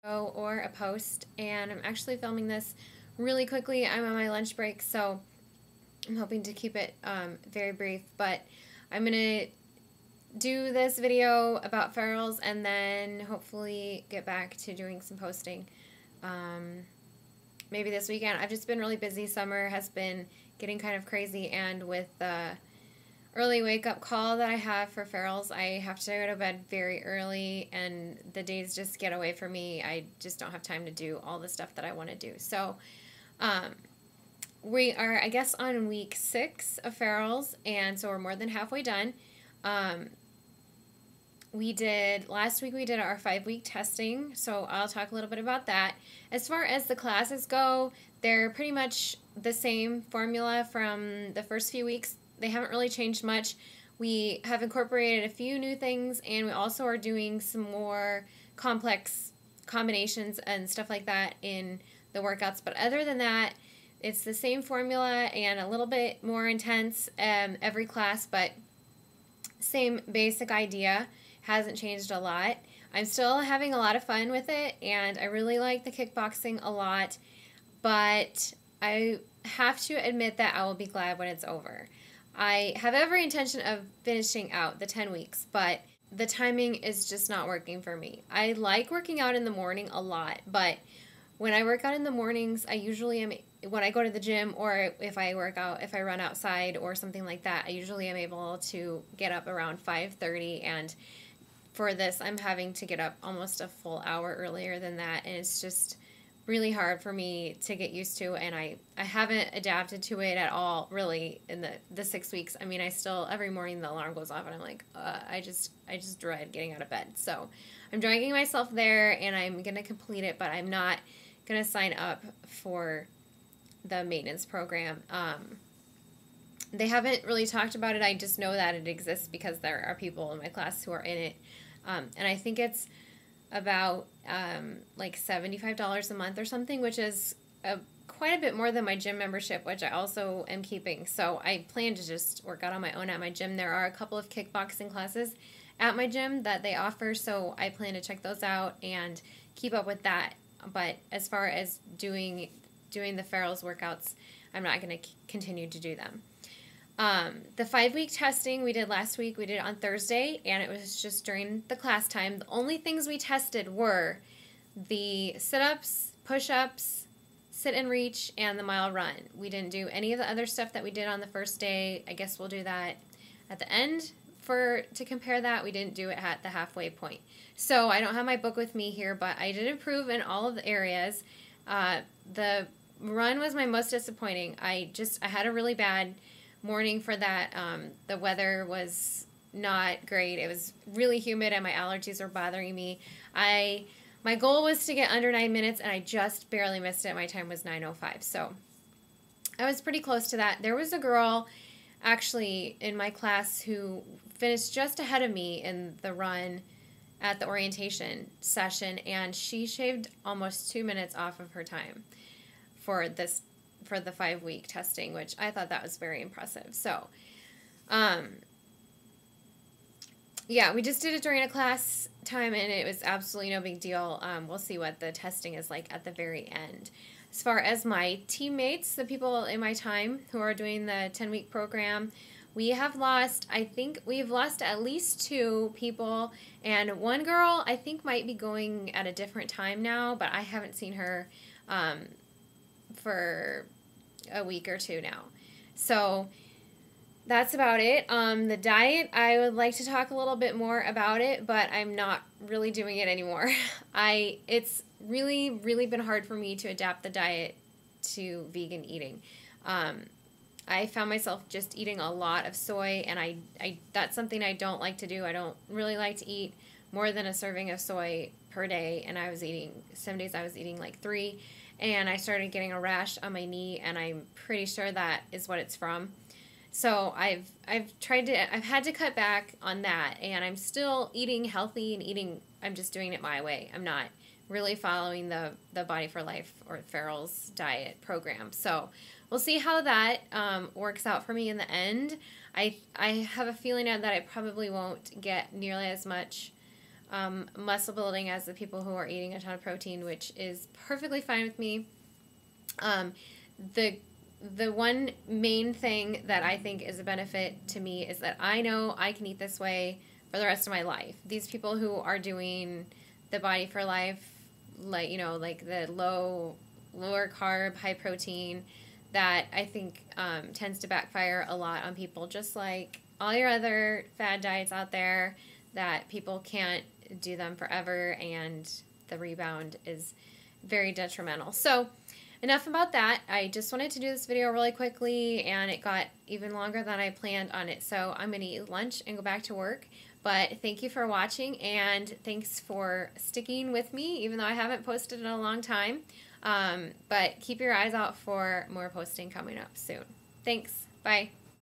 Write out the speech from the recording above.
Or a post, and I'm actually filming this really quickly. I'm on my lunch break, so I'm hoping to keep it very brief, but I'm going to do this video about Farrell's and then hopefully get back to doing some posting maybe this weekend. I've just been really busy. Summer has been getting kind of crazy, and with the early wake-up call that I have for Farrell's, I have to go to bed very early, and the days just get away from me. I just don't have time to do all the stuff that I want to do. So we are, I guess, on week 6 of Farrell's, and so we're more than halfway done. Last week we did our 5-week testing, so I'll talk a little bit about that. As far as the classes go, they're pretty much the same formula from the first few weeks. They haven't really changed much. We have incorporated a few new things, and we also are doing some more complex combinations and stuff like that in the workouts. But other than that, it's the same formula and a little bit more intense every class, but same basic idea. Hasn't changed a lot. I'm still having a lot of fun with it, and I really like the kickboxing a lot, but I have to admit that I will be glad when it's over. I have every intention of finishing out the 10 weeks, but the timing is just not working for me. I like working out in the morning a lot, but when I work out in the mornings, I usually am, when I go to the gym or if I work out, if I run outside or something like that, I usually am able to get up around 5:30, and for this, I'm having to get up almost a full hour earlier than that, and it's just really hard for me to get used to, and I haven't adapted to it at all, really, in the 6 weeks. I mean, I still, every morning the alarm goes off, and I'm like, I just dread getting out of bed. So I'm dragging myself there, and I'm going to complete it, but I'm not going to sign up for the maintenance program. They haven't really talked about it. I just know that it exists because there are people in my class who are in it. And I think it's about like $75 a month or something, which is quite a bit more than my gym membership, which I also am keeping. So I plan to just work out on my own at my gym. There are a couple of kickboxing classes at my gym that they offer, so I plan to check those out and keep up with that. But as far as doing the Farrell's workouts, I'm not going to continue to do them. The 5-week testing we did last week, we did it on Thursday, and it was just during the class time. The only things we tested were the sit-ups, push-ups, sit and reach, and the mile run. We didn't do any of the other stuff that we did on the first day. I guess we'll do that at the end to compare that. We didn't do it at the halfway point. So I don't have my book with me here, but I did improve in all of the areas. The run was my most disappointing. I had a really bad morning for that. The weather was not great. It was really humid and my allergies were bothering me. My goal was to get under 9 minutes, and I just barely missed it. My time was 9:05, so I was pretty close to that. There was a girl actually in my class who finished just ahead of me in the run at the orientation session, and she shaved almost 2 minutes off of her time for the 5-week testing, which I thought that was very impressive. So, yeah, we just did it during a class time, and it was absolutely no big deal. We'll see what the testing is like at the very end. As far as my teammates, the people in my time who are doing the 10-week program, we have lost, I think we've lost at least 2 people, and one girl I think might be going at a different time now, but I haven't seen her for a week or 2 now. So that's about it. The diet, I would like to talk a little bit more about it, but I'm not really doing it anymore. It's really been hard for me to adapt the diet to vegan eating. I found myself just eating a lot of soy, and that's something I don't like to do. I don't really like to eat more than a serving of soy per day, and some days I was eating like 3, and I started getting a rash on my knee, and I'm pretty sure that is what it's from. So I've had to cut back on that, and I'm still eating healthy and I'm just doing it my way. I'm not really following the Body for Life or Farrell's diet program. So we'll see how that works out for me in the end. I have a feeling that I probably won't get nearly as much muscle building as the people who are eating a ton of protein, which is perfectly fine with me. The one main thing that I think is a benefit to me is that I know I can eat this way for the rest of my life. These people who are doing the Body for Life, like, you know, like the lower carb, high protein, that I think tends to backfire a lot on people, just like all your other fad diets out there, that people can't do them forever and the rebound is very detrimental. So enough about that. I just wanted to do this video really quickly, and it got even longer than I planned on it. So I'm going to eat lunch and go back to work. But thank you for watching, and thanks for sticking with me, even though I haven't posted in a long time. But keep your eyes out for more posting coming up soon. Thanks. Bye.